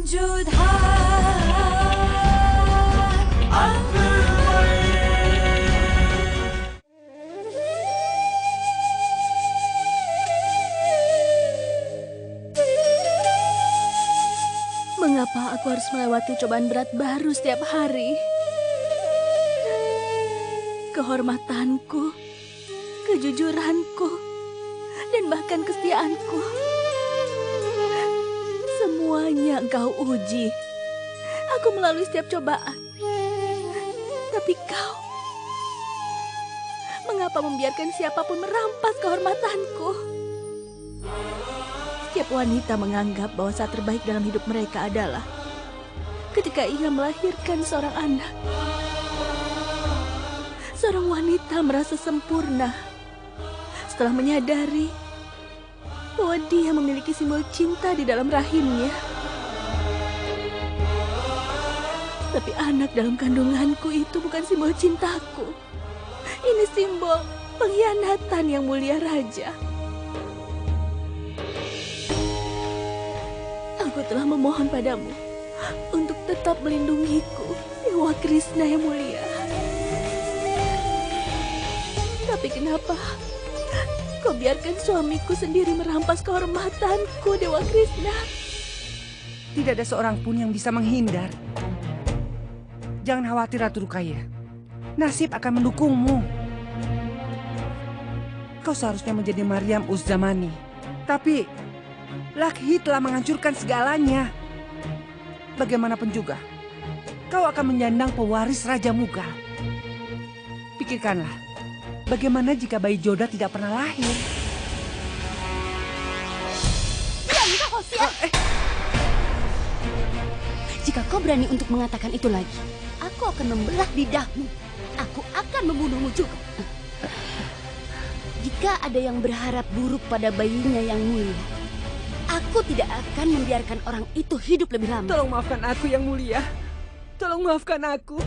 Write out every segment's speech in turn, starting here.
Judha mengapa aku harus melewati cobaan berat baru setiap hari? Kehormatanku, kejujuranku, dan bahkan kesetiaanku. Semuanya engkau uji. Aku melalui setiap cobaan. Tapi kau, mengapa membiarkan siapapun merampas kehormatanku? Setiap wanita menganggap bahwa saat terbaik dalam hidup mereka adalah ketika ia melahirkan seorang anak. Seorang wanita merasa sempurna setelah menyadari bahwa dia memiliki simbol cinta di dalam rahimnya. Tapi anak dalam kandunganku itu bukan simbol cintaku. Ini simbol pengkhianatan yang mulia raja. Aku telah memohon padamu untuk tetap melindungiku, Dewa Krishna yang mulia. Tapi kenapa kau biarkan suamiku sendiri merampas kehormatanku, Dewa Krishna? Tidak ada seorang pun yang bisa menghindar. Jangan khawatir, Ratu Rukaya. Nasib akan mendukungmu. Kau seharusnya menjadi Maryam Uz-Zamani. Tapi Lakhi telah menghancurkan segalanya. Bagaimanapun juga, kau akan menyandang pewaris Raja Mughal. Pikirkanlah, bagaimana jika bayi Joda tidak pernah lahir? Diam kau, Hosea! Jika kau berani untuk mengatakan itu lagi, aku akan membelah lidahmu. Aku akan membunuhmu juga. Jika ada yang berharap buruk pada bayinya yang mulia, aku tidak akan membiarkan orang itu hidup lebih lama. Tolong maafkan aku, Yang Mulia. Tolong maafkan aku.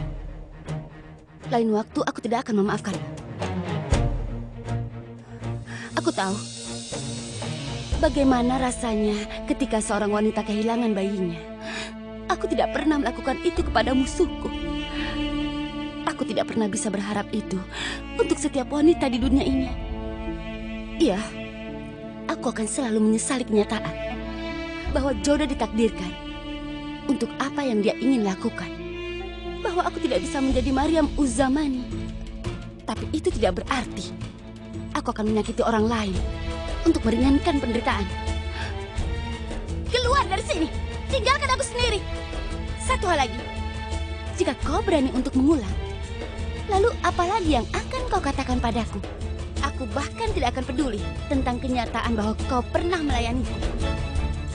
Lain waktu aku tidak akan memaafkanmu. Aku tahu bagaimana rasanya ketika seorang wanita kehilangan bayinya. Aku tidak pernah melakukan itu kepada musuhku. Aku tidak pernah bisa berharap itu untuk setiap wanita di dunia ini. Iya, aku akan selalu menyesali kenyataan bahwa Joda ditakdirkan untuk apa yang dia ingin lakukan. Bahwa aku tidak bisa menjadi Maryam Uz-Zamani. Tapi itu tidak berarti aku akan menyakiti orang lain untuk meringankan penderitaan. Keluar dari sini! Tinggalkan aku sendiri! Satu hal lagi. Jika kau berani untuk mengulang, lalu apa lagi yang akan kau katakan padaku? Aku bahkan tidak akan peduli tentang kenyataan bahwa kau pernah melayaniku.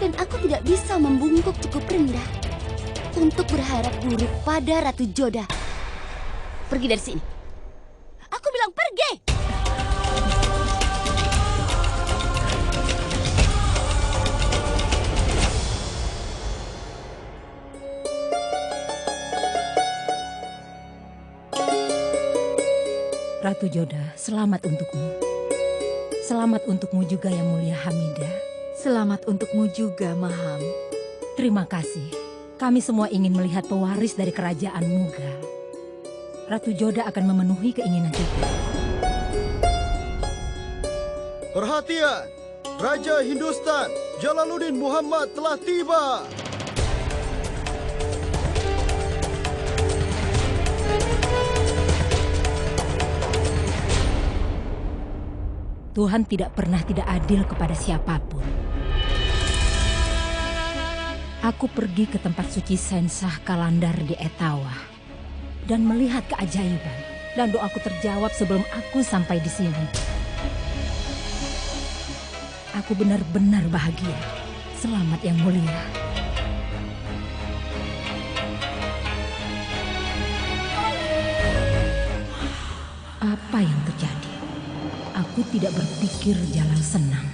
Dan aku tidak bisa membungkuk cukup rendah untuk berharap buruk pada Ratu Joda. Pergi dari sini. Aku bilang pergi! Ratu Joda, selamat untukmu. Selamat untukmu juga, Yang Mulia Hamidah. Selamat untukmu juga, Maham. Terima kasih. Kami semua ingin melihat pewaris dari kerajaan Mughal. Ratu Joda akan memenuhi keinginan kita. Perhatian! Raja Hindustan, Jalaluddin Muhammad telah tiba. Tuhan tidak pernah tidak adil kepada siapapun. Aku pergi ke tempat suci Sensah Kalandar di Etawah dan melihat keajaiban, dan doaku terjawab sebelum aku sampai di sini. Aku benar-benar bahagia. Selamat, Yang Mulia. Apa yang terjadi? Aku tidak berpikir jalan senang.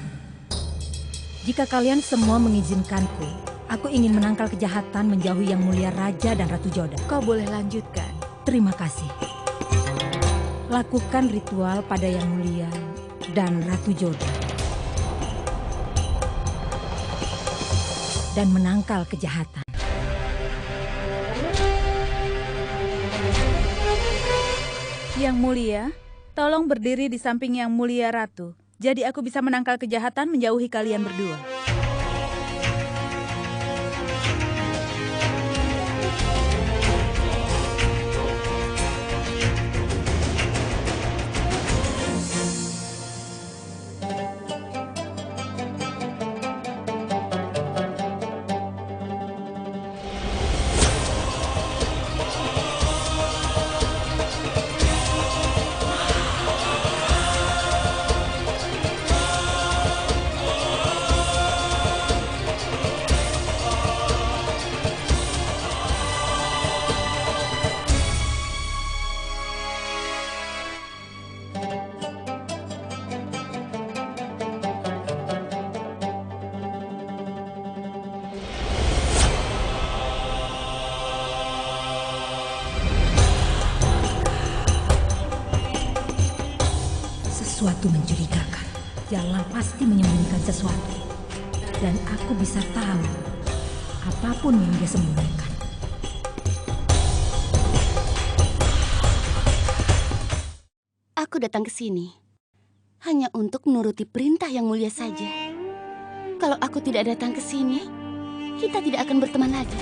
Jika kalian semua mengizinkanku, aku ingin menangkal kejahatan menjauhi Yang Mulia Raja dan Ratu Joda. Kau boleh lanjutkan. Terima kasih. Lakukan ritual pada Yang Mulia dan Ratu Joda. Dan menangkal kejahatan. Yang mulia, tolong berdiri di samping Yang Mulia Ratu. Jadi aku bisa menangkal kejahatan menjauhi kalian berdua. Sesuatu mencurigakan. Jalal pasti menyembunyikan sesuatu. Dan aku bisa tahu apapun yang dia sembunyikan. Aku datang ke sini hanya untuk menuruti perintah Yang Mulia saja. Kalau aku tidak datang ke sini, kita tidak akan berteman lagi.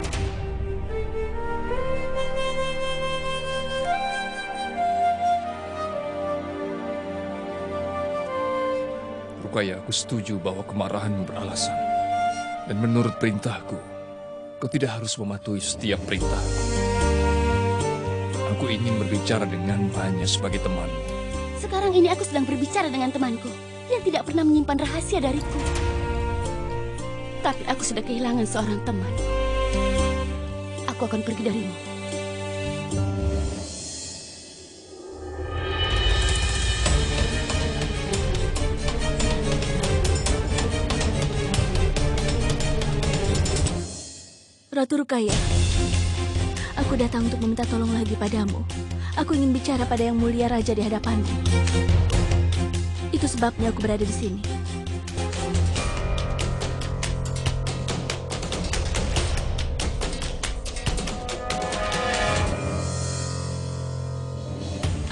Rukaya, aku setuju bahwa kemarahanmu beralasan. Dan menurut perintahku, kau tidak harus mematuhi setiap perintah. Aku ingin berbicara denganmu hanya sebagai teman. Sekarang ini aku sedang berbicara dengan temanku yang tidak pernah menyimpan rahasia dariku. Tapi aku sudah kehilangan seorang teman. Aku akan pergi darimu. Ratu Rukaya, aku datang untuk meminta tolong lagi padamu. Aku ingin bicara pada Yang Mulia Raja di hadapanmu. Itu sebabnya aku berada di sini.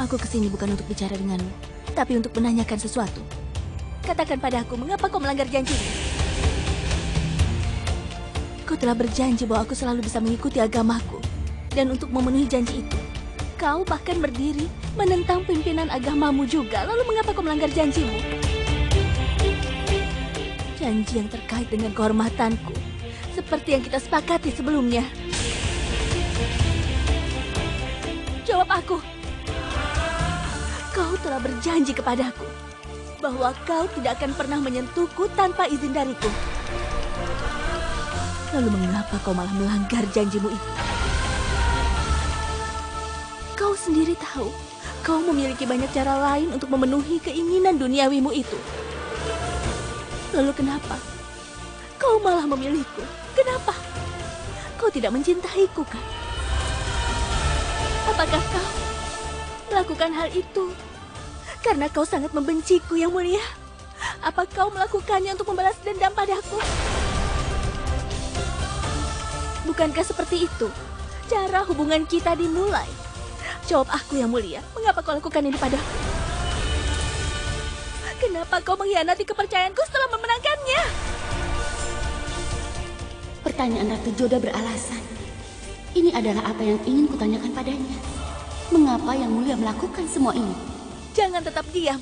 Aku kesini bukan untuk bicara denganmu, tapi untuk menanyakan sesuatu. Katakan padaku, mengapa kau melanggar janjimu? Kau telah berjanji bahwa aku selalu bisa mengikuti agamaku. Dan untuk memenuhi janji itu, kau bahkan berdiri menentang pimpinan agamamu juga. Lalu mengapa kau melanggar janjimu? Janji yang terkait dengan kehormatanku, seperti yang kita sepakati sebelumnya. Jawab aku. Kau telah berjanji kepadaku bahwa kau tidak akan pernah menyentuhku tanpa izin dariku. Lalu mengapa kau malah melanggar janjimu itu? Kau sendiri tahu, kau memiliki banyak cara lain untuk memenuhi keinginan duniawimu itu. Lalu kenapa kau malah memilihku? Kenapa? Kau tidak mencintaiku, kan? Apakah kau melakukan hal itu karena kau sangat membenciku, Yang Mulia? Apa kau melakukannya untuk membalas dendam padaku? Bukankah seperti itu cara hubungan kita dimulai? Jawab aku, Yang Mulia. Mengapa kau lakukan ini padaku? Kenapa kau mengkhianati kepercayaanku setelah memenangkannya? Pertanyaan Ratu Joda beralasan. Ini adalah apa yang ingin kutanyakan padanya. Mengapa Yang Mulia melakukan semua ini? Jangan tetap diam.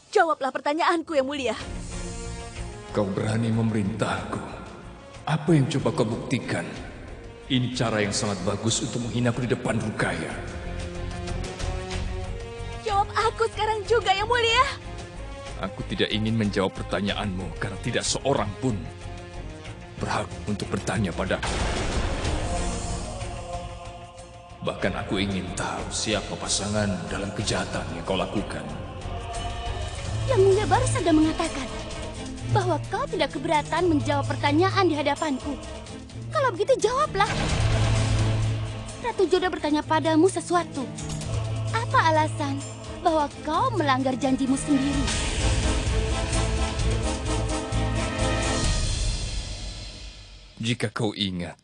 Jawablah pertanyaanku, Yang Mulia. Kau berani memerintahku. Apa yang coba kau buktikan? Ini cara yang sangat bagus untuk menghinaku di depan Rukaya. Jawab aku sekarang juga, Yang Mulia. Aku tidak ingin menjawab pertanyaanmu karena tidak seorang pun berhak untuk bertanya padaku. Bahkan aku ingin tahu siapa pasangan dalam kejahatan yang kau lakukan. Yang Mulia baru saja mengatakan bahwa kau tidak keberatan menjawab pertanyaan di hadapanku. Kalau begitu jawablah. Ratu Joda bertanya padamu sesuatu. Apa alasan bahwa kau melanggar janjimu sendiri? Jika kau ingat,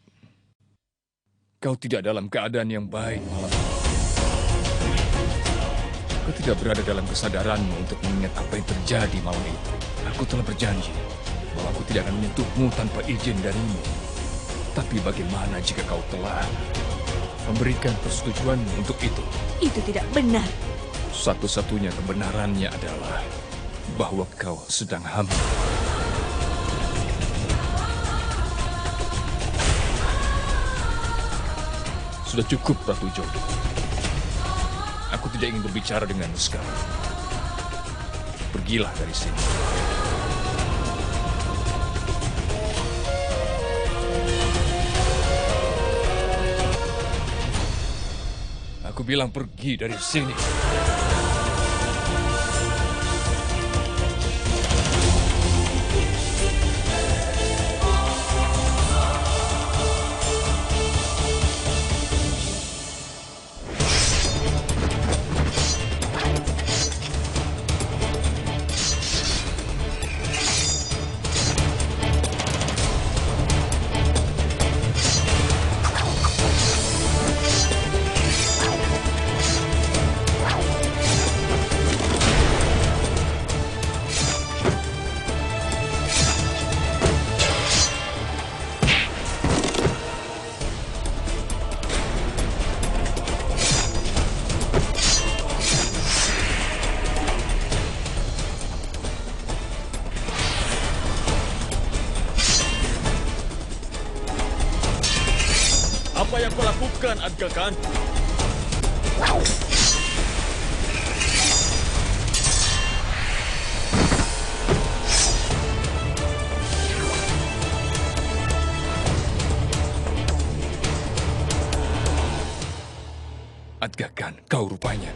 kau tidak dalam keadaan yang baik malam ini. Aku tidak berada dalam kesadaranmu untuk mengingat apa yang terjadi malam itu. Aku telah berjanji bahwa aku tidak akan menyentuhmu tanpa izin darimu. Tapi bagaimana jika kau telah memberikan persetujuanmu untuk itu? Itu tidak benar. Satu-satunya kebenarannya adalah bahwa kau sedang hamil. Sudah cukup, Ratu Jodo. Aku tidak ingin berbicara denganmu sekarang. Pergilah dari sini. Aku bilang pergi dari sini. Apa yang kau lakukan, Aga Khan? Aga Khan, kau rupanya.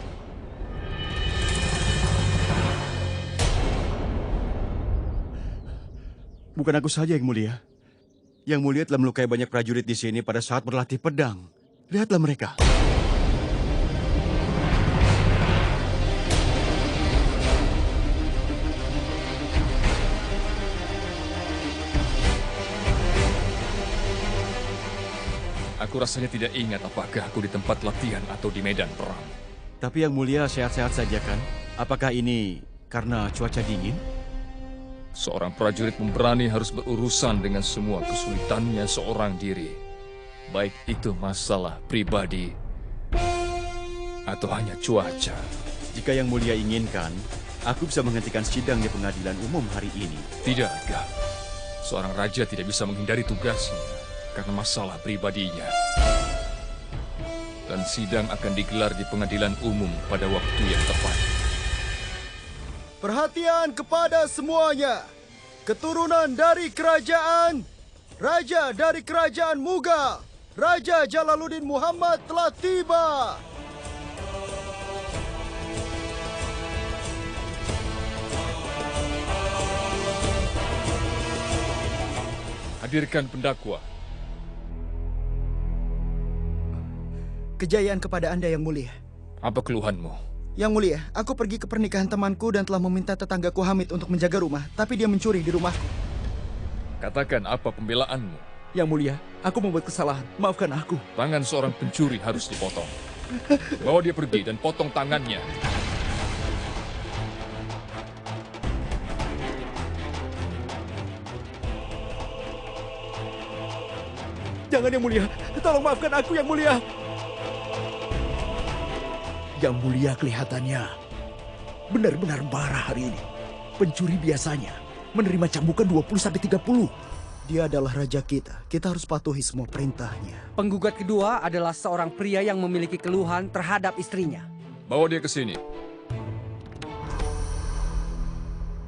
Bukan aku saja yang mulia. Yang mulia telah melukai banyak prajurit di sini pada saat berlatih pedang. Lihatlah mereka. Aku rasanya tidak ingat apakah aku di tempat latihan atau di medan perang. Tapi yang mulia sehat-sehat saja kan? Apakah ini karena cuaca dingin? Seorang prajurit pemberani harus berurusan dengan semua kesulitannya seorang diri. Baik itu masalah pribadi atau hanya cuaca. Jika yang mulia inginkan, aku bisa menghentikan sidang di pengadilan umum hari ini. Tidak, Aga. Seorang raja tidak bisa menghindari tugasnya karena masalah pribadinya. Dan sidang akan digelar di pengadilan umum pada waktu yang tepat. Perhatian kepada semuanya. Keturunan dari kerajaan, Raja dari kerajaan Mughal, Raja Jalaluddin Muhammad telah tiba. Hadirkan pendakwa. Kejayaan kepada Anda yang mulia. Apa keluhanmu? Yang mulia, aku pergi ke pernikahan temanku dan telah meminta tetanggaku Hamid untuk menjaga rumah, tapi dia mencuri di rumahku. Katakan apa pembelaanmu? Yang mulia, aku membuat kesalahan. Maafkan aku. Tangan seorang pencuri harus dipotong. Bawa dia pergi dan potong tangannya. Jangan yang mulia, tolong maafkan aku yang mulia. Yang mulia kelihatannya benar-benar marah hari ini. Pencuri biasanya menerima cambukan 20-30. Dia adalah raja kita. Kita harus patuhi semua perintahnya. Penggugat kedua adalah seorang pria yang memiliki keluhan terhadap istrinya. Bawa dia ke sini.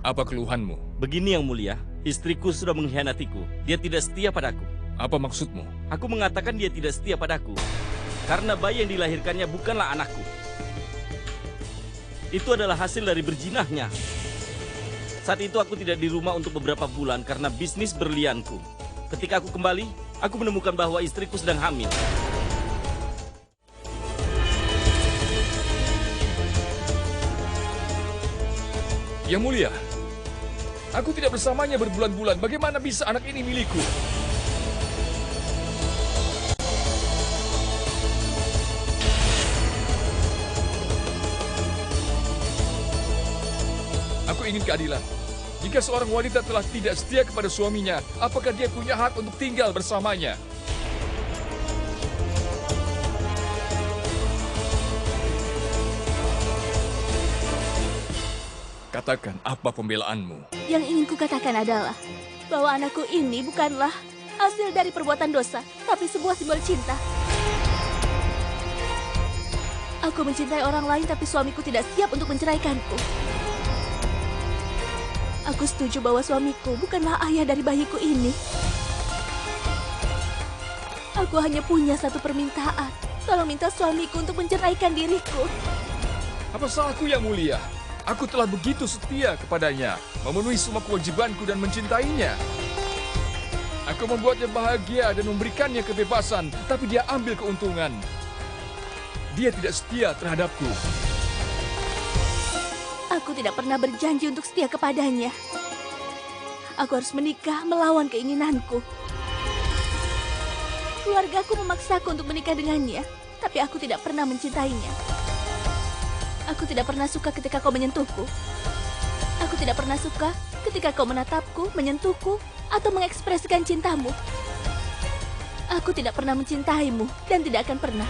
Apa keluhanmu? Begini yang mulia, istriku sudah mengkhianatiku. Dia tidak setia padaku. Apa maksudmu? Aku mengatakan dia tidak setia padaku karena bayi yang dilahirkannya bukanlah anakku. Itu adalah hasil dari berjinahnya. Saat itu aku tidak di rumah untuk beberapa bulan karena bisnis berlianku. Ketika aku kembali, aku menemukan bahwa istriku sedang hamil. Yang mulia, aku tidak bersamanya berbulan-bulan. Bagaimana bisa anak ini milikku? Aku ingin keadilan. Jika seorang wanita telah tidak setia kepada suaminya, apakah dia punya hak untuk tinggal bersamanya? Katakan apa pembelaanmu? Yang ingin kukatakan adalah bahwa anakku ini bukanlah hasil dari perbuatan dosa, tapi sebuah simbol cinta. Aku mencintai orang lain, tapi suamiku tidak siap untuk menceraikanku. Aku setuju bahwa suamiku bukanlah ayah dari bayiku ini. Aku hanya punya satu permintaan. Tolong minta suamiku untuk menceraikan diriku. Apa salahku yang mulia? Aku telah begitu setia kepadanya, memenuhi semua kewajibanku dan mencintainya. Aku membuatnya bahagia dan memberikannya kebebasan, tapi dia ambil keuntungan. Dia tidak setia terhadapku. Aku tidak pernah berjanji untuk setia kepadanya. Aku harus menikah melawan keinginanku. Keluargaku memaksaku untuk menikah dengannya, tapi aku tidak pernah mencintainya. Aku tidak pernah suka ketika kau menyentuhku. Aku tidak pernah suka ketika kau menatapku, menyentuhku, atau mengekspresikan cintamu. Aku tidak pernah mencintaimu dan tidak akan pernah.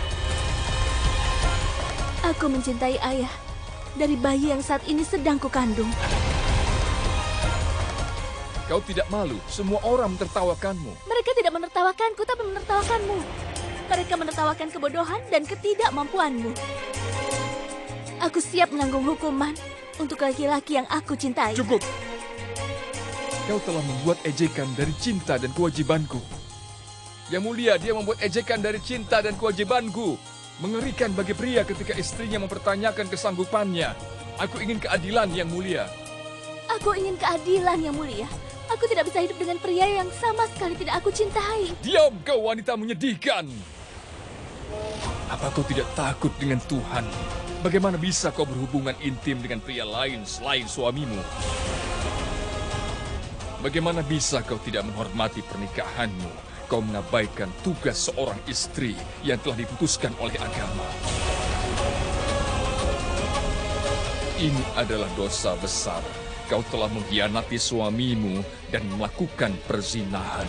Aku mencintai ayah dari bayi yang saat ini sedang kukandung. Kau tidak malu, semua orang menertawakanmu. Mereka tidak menertawakanku, tapi menertawakanmu. Mereka menertawakan kebodohan dan ketidakmampuanmu. Aku siap menanggung hukuman untuk laki-laki yang aku cintai. Cukup. Kau telah membuat ejekan dari cinta dan kewajibanku. Yang mulia, dia membuat ejekan dari cinta dan kewajibanku. Mengerikan bagi pria ketika istrinya mempertanyakan kesanggupannya. Aku ingin keadilan yang mulia. Aku ingin keadilan yang mulia. Aku tidak bisa hidup dengan pria yang sama sekali tidak aku cintai. Diam kau wanita menyedihkan. Apa kau tidak takut dengan Tuhan? Bagaimana bisa kau berhubungan intim dengan pria lain selain suamimu? Bagaimana bisa kau tidak menghormati pernikahanmu? Kau mengabaikan tugas seorang istri yang telah diputuskan oleh agama. Ini adalah dosa besar. Kau telah mengkhianati suamimu dan melakukan perzinahan.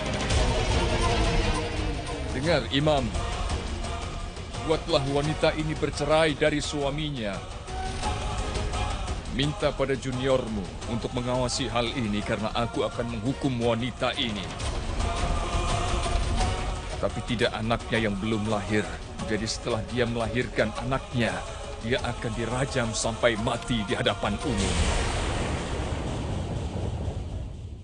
Dengar, Imam. Buatlah wanita ini bercerai dari suaminya. Minta pada juniormu untuk mengawasi hal ini karena aku akan menghukum wanita ini. Tapi tidak anaknya yang belum lahir. Jadi setelah dia melahirkan anaknya, dia akan dirajam sampai mati di hadapan umum.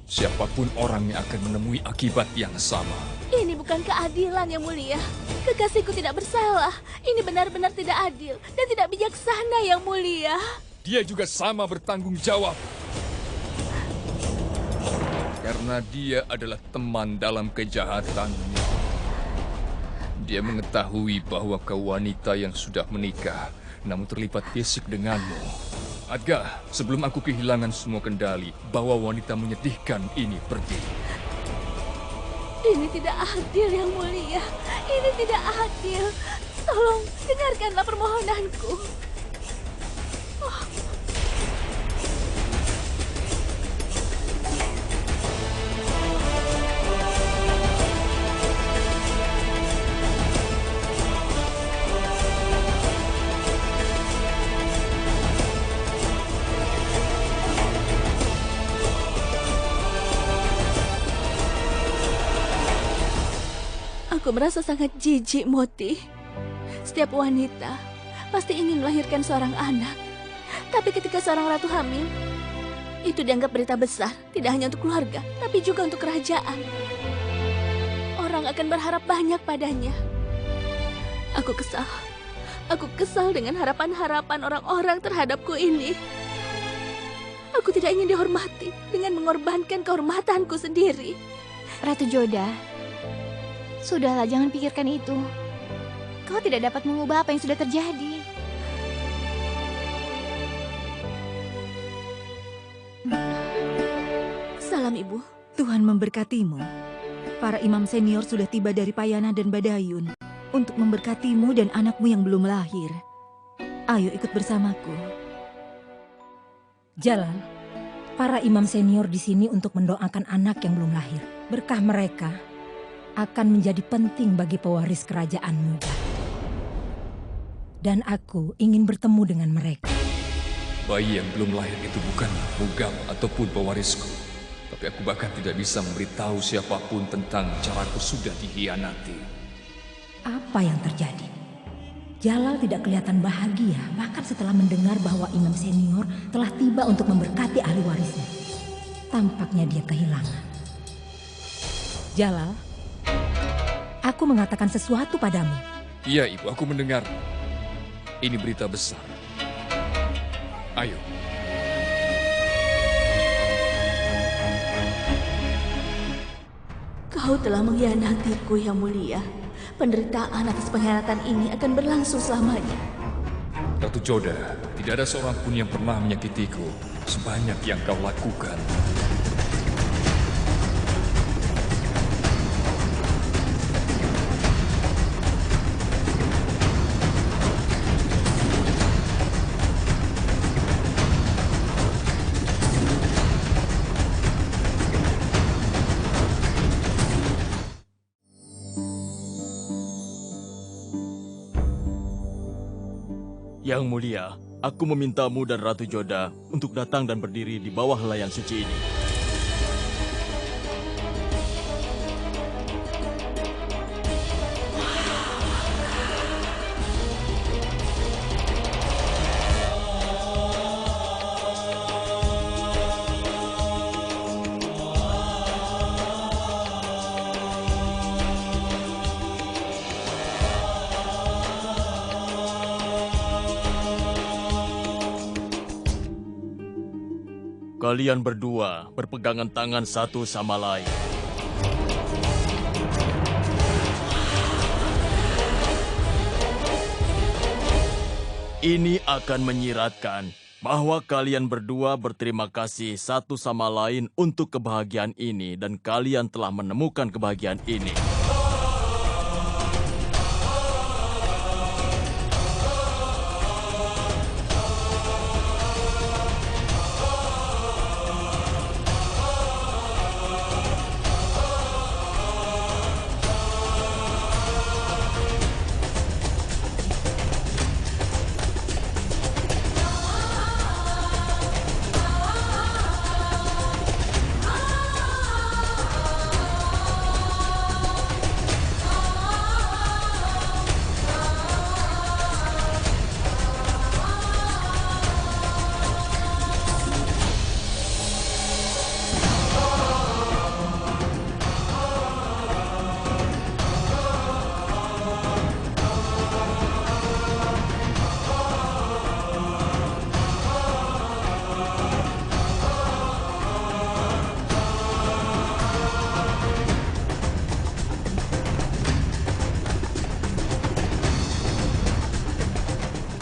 Siapapun orang yang akan menemui akibat yang sama. Ini bukan keadilan yang mulia. Kekasihku tidak bersalah. Ini benar-benar tidak adil dan tidak bijaksana yang mulia. Dia juga sama bertanggung jawab. Karena dia adalah teman dalam kejahatanmu. Dia mengetahui bahwa kau wanita yang sudah menikah, namun terlibat fisik denganmu. Adga, sebelum aku kehilangan semua kendali, bawa wanita menyedihkan ini pergi. Ini tidak adil yang mulia. Ini tidak adil. Tolong dengarkanlah permohonanku. Aku merasa sangat jijik, Moti. Setiap wanita pasti ingin melahirkan seorang anak. Tapi ketika seorang ratu hamil, itu dianggap berita besar, tidak hanya untuk keluarga, tapi juga untuk kerajaan. Orang akan berharap banyak padanya. Aku kesal. Aku kesal dengan harapan-harapan orang-orang terhadapku ini. Aku tidak ingin dihormati dengan mengorbankan kehormatanku sendiri. Ratu Joda, sudahlah, jangan pikirkan itu. Kau tidak dapat mengubah apa yang sudah terjadi. Salam, Ibu. Tuhan memberkatimu. Para imam senior sudah tiba dari Payana dan Badayun untuk memberkatimu dan anakmu yang belum lahir. Ayo ikut bersamaku. Jalan. Para imam senior di sini untuk mendoakan anak yang belum lahir. Berkah mereka akan menjadi penting bagi pewaris kerajaan muda. Dan aku ingin bertemu dengan mereka. Bayi yang belum lahir itu bukan Mughal ataupun pewarisku. Tapi aku bahkan tidak bisa memberitahu siapapun tentang caraku sudah dihianati. Apa yang terjadi? Jalal tidak kelihatan bahagia bahkan setelah mendengar bahwa imam senior telah tiba untuk memberkati ahli warisnya. Tampaknya dia kehilangan. Jalal, aku mengatakan sesuatu padamu. Iya, Ibu, aku mendengar. Ini berita besar. Ayo. Kau telah mengkhianatiku, Yang Mulia. Penderitaan atas pengkhianatan ini akan berlangsung selamanya. Ratu Joda, tidak ada seorang pun yang pernah menyakitiku sebanyak yang kau lakukan. Yang Mulia, aku memintamu dan Ratu Joda untuk datang dan berdiri di bawah helaian suci ini. Kalian berdua berpegangan tangan satu sama lain. Ini akan menyiratkan bahwa kalian berdua berterima kasih satu sama lain untuk kebahagiaan ini dan kalian telah menemukan kebahagiaan ini.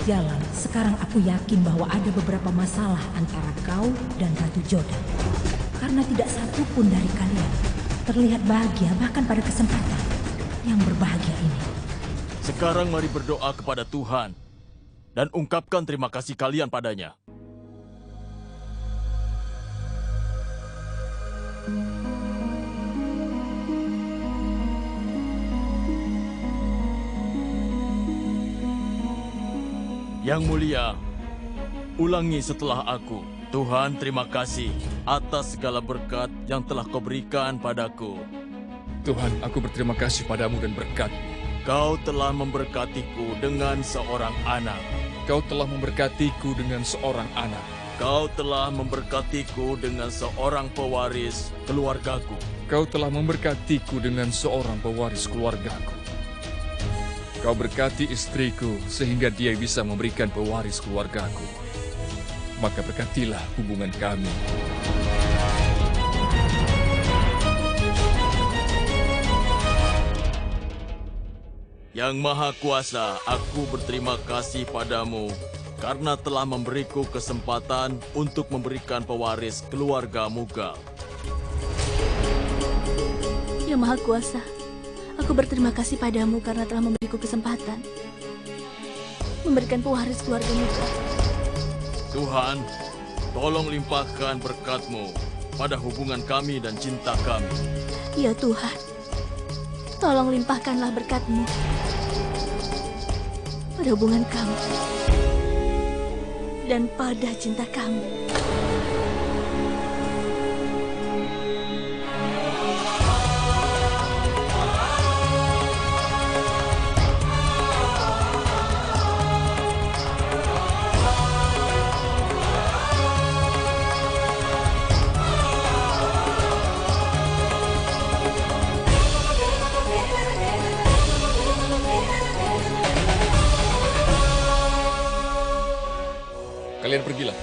Jalal, sekarang aku yakin bahwa ada beberapa masalah antara kau dan Ratu Joda. Karena tidak satu pun dari kalian terlihat bahagia bahkan pada kesempatan yang berbahagia ini. Sekarang mari berdoa kepada Tuhan dan ungkapkan terima kasih kalian padanya. Yang Mulia, ulangi setelah aku. Tuhan, terima kasih atas segala berkat yang telah kau berikan padaku. Tuhan, aku berterima kasih padamu dan berkat. Kau telah memberkatiku dengan seorang anak. Kau telah memberkatiku dengan seorang anak. Kau telah memberkatiku dengan seorang pewaris keluargaku. Kau telah memberkatiku dengan seorang pewaris keluargaku. Kau berkati istriku sehingga dia bisa memberikan pewaris keluargaku. Maka berkatilah hubungan kami. Yang Maha Kuasa, aku berterima kasih padamu karena telah memberiku kesempatan untuk memberikan pewaris keluarga Mughal. Yang Maha Kuasa, aku berterima kasih padamu karena telah memberiku kesempatan memberikan pewaris keluarga Mughal. Tuhan, tolong limpahkan berkat-Mu pada hubungan kami dan cinta kami. Ya Tuhan, tolong limpahkanlah berkat-Mu pada hubungan kami dan pada cinta kami. Kalian pergilah.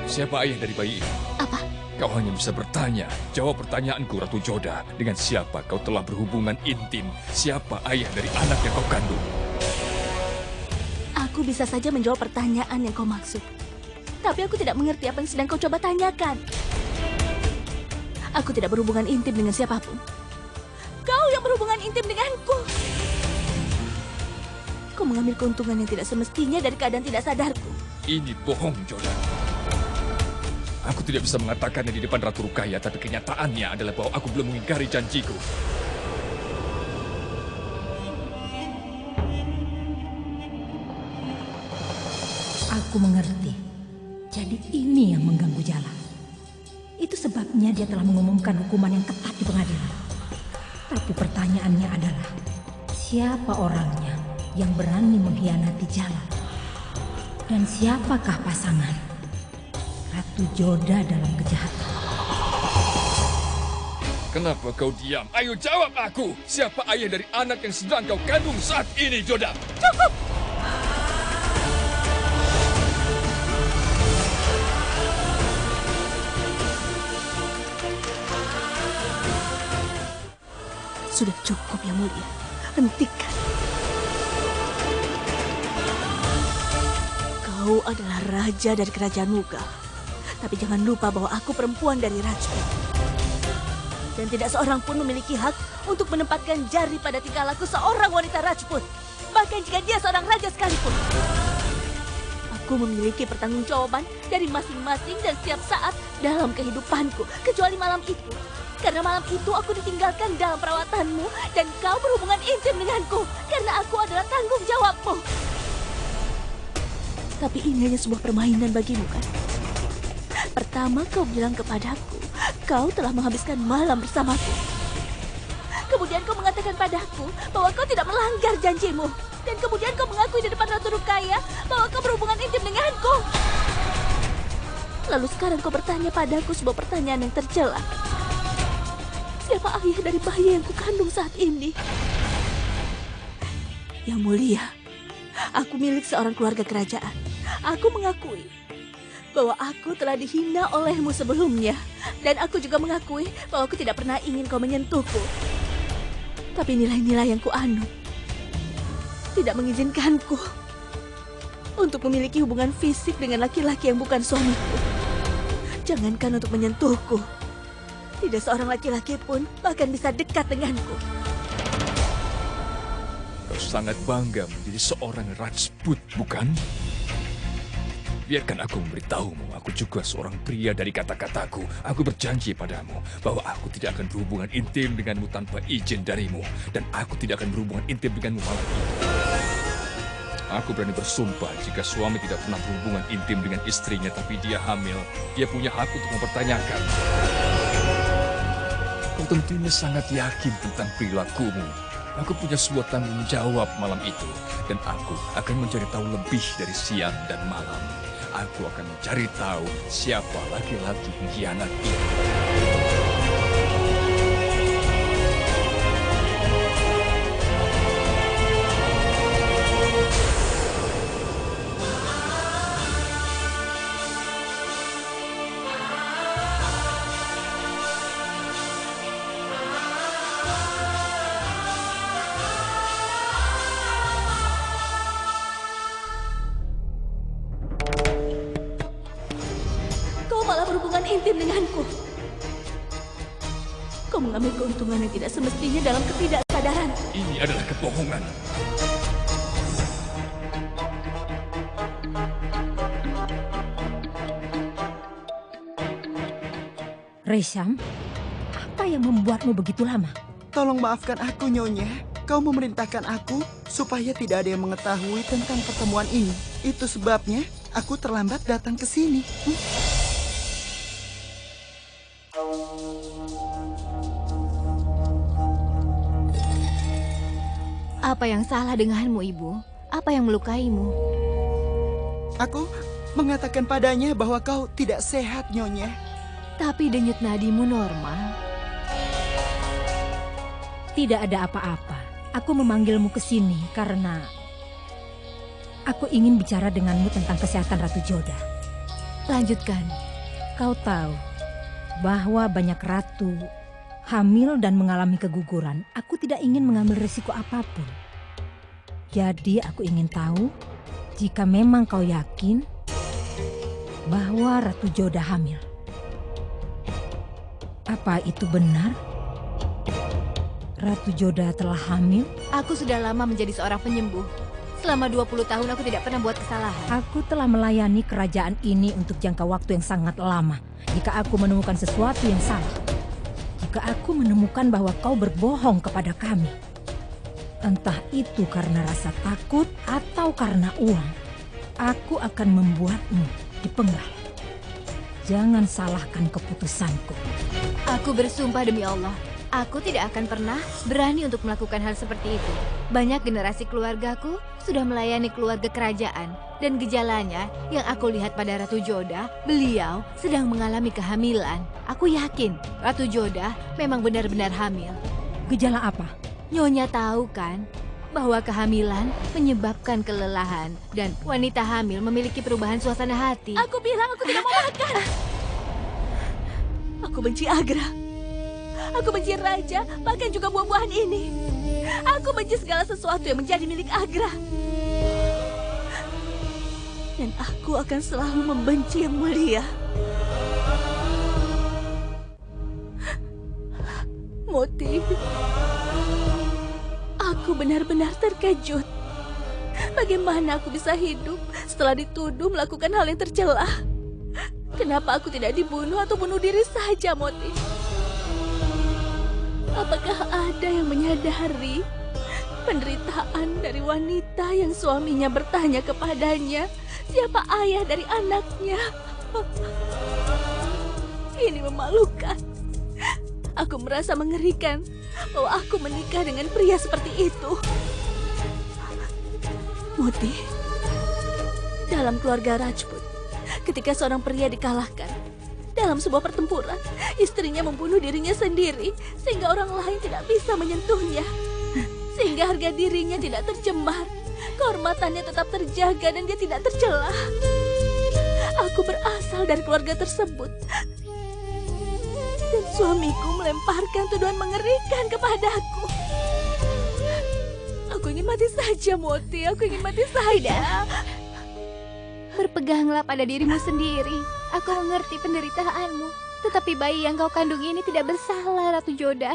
Siapa ayah dari bayi ini? Apa? Kau hanya bisa bertanya. Jawab pertanyaanku, Ratu Joda. Dengan siapa kau telah berhubungan intim? Siapa ayah dari anak yang kau kandung? Aku bisa saja menjawab pertanyaan yang kau maksud. Tapi aku tidak mengerti apa yang sedang kau coba tanyakan. Aku tidak berhubungan intim dengan siapapun. Kau yang berhubungan intim denganku. Kau mengambil keuntungan yang tidak semestinya dari keadaan tidak sadarku. Ini bohong, Joda. Aku tidak bisa mengatakannya di depan Ratu Rukaya, tapi kenyataannya adalah bahwa aku belum mengingkari janjiku. Aku mengerti. Jadi ini yang mengganggu Jalan. Itu sebabnya dia telah mengumumkan hukuman yang ketat di pengadilan. Tapi pertanyaannya adalah, siapa orangnya yang berani mengkhianati Jalan? Dan siapakah pasangan Ratu Joda dalam kejahatan? Kenapa kau diam? Ayo jawab aku! Siapa ayah dari anak yang sedang kau kandung saat ini, Joda? Cukup! Sudah cukup, Yang Mulia. Hentikan. Kau adalah raja dari kerajaan Mughal. Tapi jangan lupa bahwa aku perempuan dari Rajput. Dan tidak seorang pun memiliki hak untuk menempatkan jari pada tingkah laku seorang wanita Rajput. Bahkan jika dia seorang raja sekalipun. Aku memiliki pertanggungjawaban dari masing-masing dan setiap saat dalam kehidupanku. Kecuali malam itu. Karena malam itu aku ditinggalkan dalam perawatanmu dan kau berhubungan intim denganku. Karena aku adalah tanggung jawabmu. Tapi ini hanya sebuah permainan bagimu, kan? Pertama kau bilang kepadaku, kau telah menghabiskan malam bersamaku. Kemudian kau mengatakan padaku bahwa kau tidak melanggar janjimu. Dan kemudian kau mengakui di depan Ratu Rukaya bahwa kau berhubungan intim denganku. Lalu sekarang kau bertanya padaku sebuah pertanyaan yang tercela. Siapa ayah dari bayi yang kukandung saat ini? Yang Mulia, aku milik seorang keluarga kerajaan. Aku mengakui bahwa aku telah dihina olehmu sebelumnya. Dan aku juga mengakui bahwa aku tidak pernah ingin kau menyentuhku. Tapi nilai-nilai yang kuanut tidak mengizinkanku untuk memiliki hubungan fisik dengan laki-laki yang bukan suamiku. Jangankan untuk menyentuhku. Tidak seorang laki-laki pun bahkan bisa dekat denganku. Kau sangat bangga menjadi seorang Rajput, bukan? Biarkan aku memberitahumu, aku juga seorang pria dari kata-kataku. Aku berjanji padamu bahwa aku tidak akan berhubungan intim denganmu tanpa izin darimu. Dan aku tidak akan berhubungan intim denganmu malam ini. Aku berani bersumpah jika suami tidak pernah berhubungan intim dengan istrinya tapi dia hamil, dia punya hak untuk mempertanyakan. Kau tentunya sangat yakin tentang perilakumu. Aku punya sebuah tanggung jawab malam itu. Dan aku akan mencari tahu lebih dari siang dan malam. Aku akan mencari tahu siapa laki-laki pengkhianat itu. Intim denganku. Kau mengambil keuntungan yang tidak semestinya dalam ketidaksadaran. Ini adalah kebohongan. Resham, apa yang membuatmu begitu lama? Tolong maafkan aku, Nyonya. Kau memerintahkan aku supaya tidak ada yang mengetahui tentang pertemuan ini. Itu sebabnya aku terlambat datang ke sini. Apa yang salah denganmu, Ibu? Apa yang melukaimu? Aku mengatakan padanya bahwa kau tidak sehat, Nyonya. Tapi denyut nadimu normal. Tidak ada apa-apa. Aku memanggilmu ke sini karena aku ingin bicara denganmu tentang kesehatan Ratu Joda. Lanjutkan. Kau tahu bahwa banyak ratu hamil dan mengalami keguguran. Aku tidak ingin mengambil risiko apapun. Jadi aku ingin tahu jika memang kau yakin bahwa Ratu Joda hamil. Apa itu benar? Ratu Joda telah hamil? Aku sudah lama menjadi seorang penyembuh. Selama 20 tahun aku tidak pernah buat kesalahan. Aku telah melayani kerajaan ini untuk jangka waktu yang sangat lama. Jika aku menemukan sesuatu yang salah, jika aku menemukan bahwa kau berbohong kepada kami, entah itu karena rasa takut atau karena uang, aku akan membuatmu dipenggal. Jangan salahkan keputusanku. Aku bersumpah demi Allah, aku tidak akan pernah berani untuk melakukan hal seperti itu. Banyak generasi keluargaku sudah melayani keluarga kerajaan, dan gejalanya yang aku lihat pada Ratu Joda, beliau sedang mengalami kehamilan. Aku yakin Ratu Joda memang benar-benar hamil. Gejala apa? Nyonya tahu kan bahwa kehamilan menyebabkan kelelahan dan wanita hamil memiliki perubahan suasana hati. Aku bilang aku tidak mau makan. Aku benci Agra. Aku benci raja, bahkan juga buah-buahan ini. Aku benci segala sesuatu yang menjadi milik Agra. Dan aku akan selalu membenci Yang Mulia. Moti, aku benar-benar terkejut. Bagaimana aku bisa hidup setelah dituduh melakukan hal yang tercela? Kenapa aku tidak dibunuh atau bunuh diri saja, Moti? Apakah ada yang menyadari penderitaan dari wanita yang suaminya bertanya kepadanya siapa ayah dari anaknya? Ini memalukan. Aku merasa mengerikan bahwa aku menikah dengan pria seperti itu. Moti, dalam keluarga Rajput, ketika seorang pria dikalahkan dalam sebuah pertempuran, istrinya membunuh dirinya sendiri sehingga orang lain tidak bisa menyentuhnya. Sehingga harga dirinya tidak tercemar, kehormatannya tetap terjaga dan dia tidak tercela. Aku berasal dari keluarga tersebut. Dan suamiku melemparkan tuduhan mengerikan kepadaku. Aku ingin mati saja, Moti. Aku ingin mati saja. Berpeganglah pada dirimu sendiri. Aku mengerti penderitaanmu. Tetapi bayi yang kau kandung ini tidak bersalah, Ratu Joda.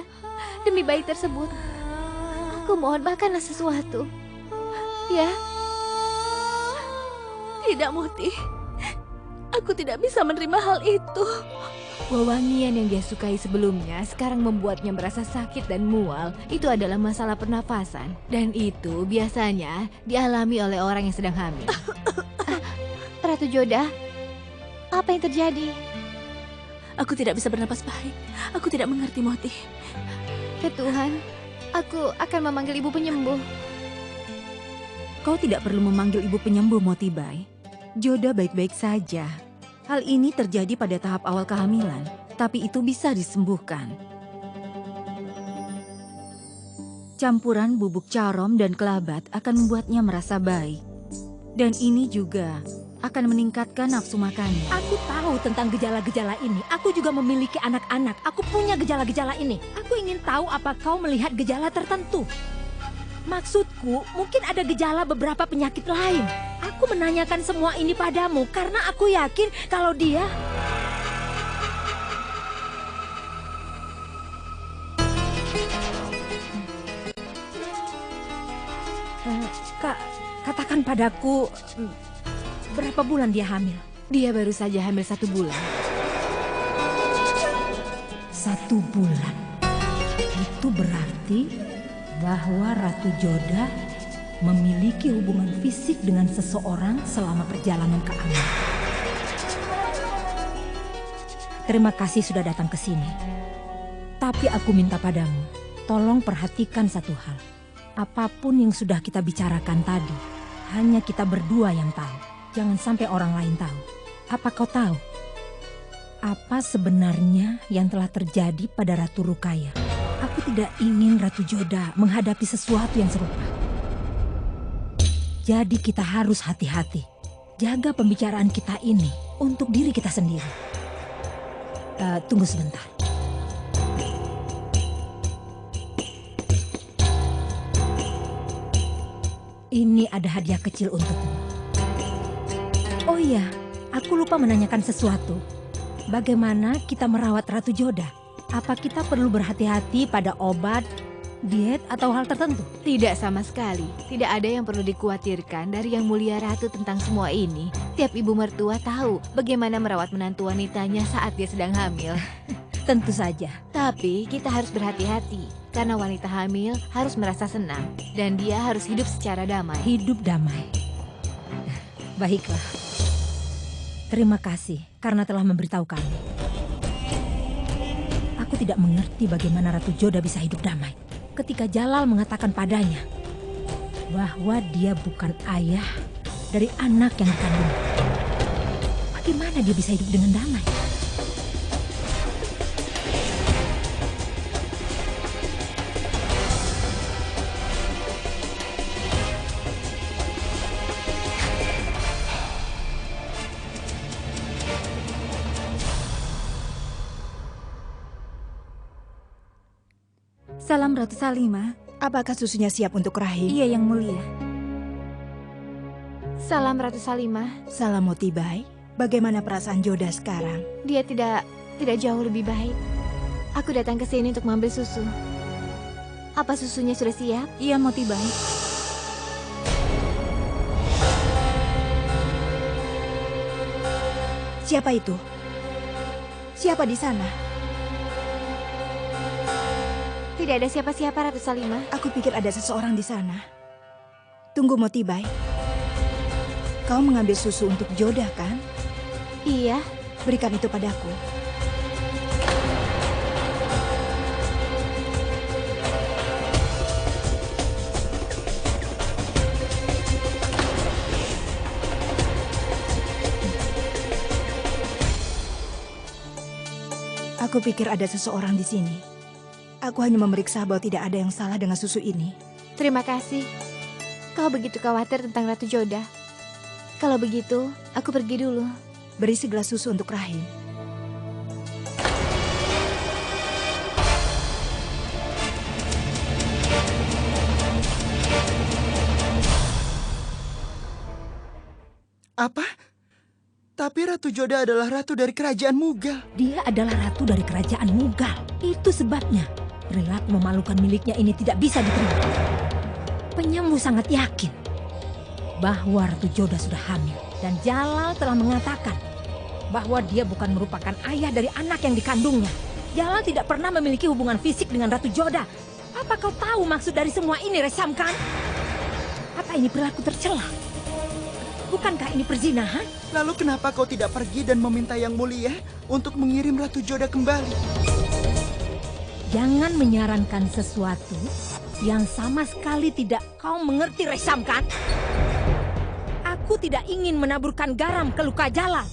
Demi bayi tersebut, aku mohon makanlah sesuatu. Ya? Tidak, Moti. Aku tidak bisa menerima hal itu. Wewangian yang dia sukai sebelumnya sekarang membuatnya merasa sakit dan mual. Itu adalah masalah pernafasan. Dan itu biasanya dialami oleh orang yang sedang hamil. Ratu Joda, apa yang terjadi? Aku tidak bisa bernapas baik. Aku tidak mengerti, Moti. Ya Tuhan, aku akan memanggil ibu penyembuh. Kau tidak perlu memanggil ibu penyembuh, Motibai. Joda baik-baik saja. Hal ini terjadi pada tahap awal kehamilan, tapi itu bisa disembuhkan. Campuran bubuk carom dan kelabat akan membuatnya merasa baik. Dan ini juga akan meningkatkan nafsu makannya. Aku tahu tentang gejala-gejala ini. Aku juga memiliki anak-anak. Aku punya gejala-gejala ini. Aku ingin tahu apa kau melihat gejala tertentu. Maksudku, mungkin ada gejala beberapa penyakit lain. Aku menanyakan semua ini padamu karena aku yakin kalau dia... Katakan padaku, berapa bulan dia hamil? Dia baru saja hamil 1 bulan. 1 bulan. Itu berarti bahwa Ratu Joda memiliki hubungan fisik dengan seseorang selama perjalanan ke Amir. Terima kasih sudah datang ke sini. Tapi aku minta padamu, tolong perhatikan satu hal. Apapun yang sudah kita bicarakan tadi, hanya kita berdua yang tahu. Jangan sampai orang lain tahu. Apa kau tahu? Apa sebenarnya yang telah terjadi pada Ratu Rukaya? Aku tidak ingin Ratu Joda menghadapi sesuatu yang serupa. Jadi kita harus hati-hati. Jaga pembicaraan kita ini untuk diri kita sendiri. Tunggu sebentar. Ini ada hadiah kecil untukmu. Oh iya, aku lupa menanyakan sesuatu. Bagaimana kita merawat Ratu Joda? Apa kita perlu berhati-hati pada obat, diet, atau hal tertentu? Tidak sama sekali. Tidak ada yang perlu dikhawatirkan dari Yang Mulia Ratu tentang semua ini. Tiap ibu mertua tahu bagaimana merawat menantu wanitanya saat dia sedang hamil. Tentu saja. Tapi kita harus berhati-hati. Karena wanita hamil harus merasa senang. Dan dia harus hidup secara damai. Hidup damai. Baiklah. Terima kasih karena telah memberitahu kami. Aku tidak mengerti bagaimana Ratu Joda bisa hidup damai ketika Jalal mengatakan padanya bahwa dia bukan ayah dari anak yang dikandungnya. Bagaimana dia bisa hidup dengan damai? Salam Ratu Salimah. Apakah susunya siap untuk Rahim? Iya, Yang Mulia. Salam Ratu Salimah. Salam Motibai. Bagaimana perasaan Joda sekarang? Dia tidak jauh lebih baik. Aku datang ke sini untuk mengambil susu. Apa susunya sudah siap? Iya, Motibai. Siapa itu? Siapa di sana? Tidak ada siapa-siapa, Ratu Salimah. Aku pikir ada seseorang di sana. Tunggu, Motibai. Kau mengambil susu untuk Joda, kan? Iya. Berikan itu padaku. Aku pikir ada seseorang di sini. Aku hanya memeriksa bahwa tidak ada yang salah dengan susu ini. Terima kasih. Kau begitu khawatir tentang Ratu Joda. Kalau begitu, aku pergi dulu. Beri segelas susu untuk Rahim. Apa? Tapi Ratu Joda adalah ratu dari kerajaan Mughal. Dia adalah ratu dari kerajaan Mughal. Itu sebabnya perilaku memalukan miliknya ini tidak bisa diterima. Penyembuh sangat yakin bahwa Ratu Joda sudah hamil. Dan Jalal telah mengatakan bahwa dia bukan merupakan ayah dari anak yang dikandungnya. Jalal tidak pernah memiliki hubungan fisik dengan Ratu Joda. Apa kau tahu maksud dari semua ini, Resam Khan? Apa ini perilaku tercela? Bukankah ini perzinahan? Lalu kenapa kau tidak pergi dan meminta Yang Mulia untuk mengirim Ratu Joda kembali? Jangan menyarankan sesuatu yang sama sekali tidak kau mengerti, Resam Khan. Aku tidak ingin menaburkan garam ke luka Jalal.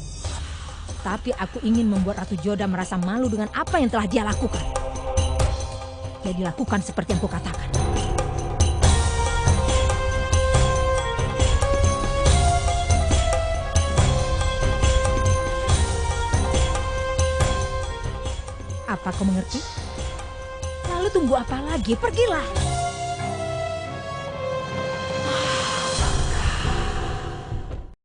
Tapi aku ingin membuat Ratu Joda merasa malu dengan apa yang telah dia lakukan. Jadi lakukan seperti yang kukatakan. Apa kau mengerti? Lalu tunggu apa lagi? Pergilah.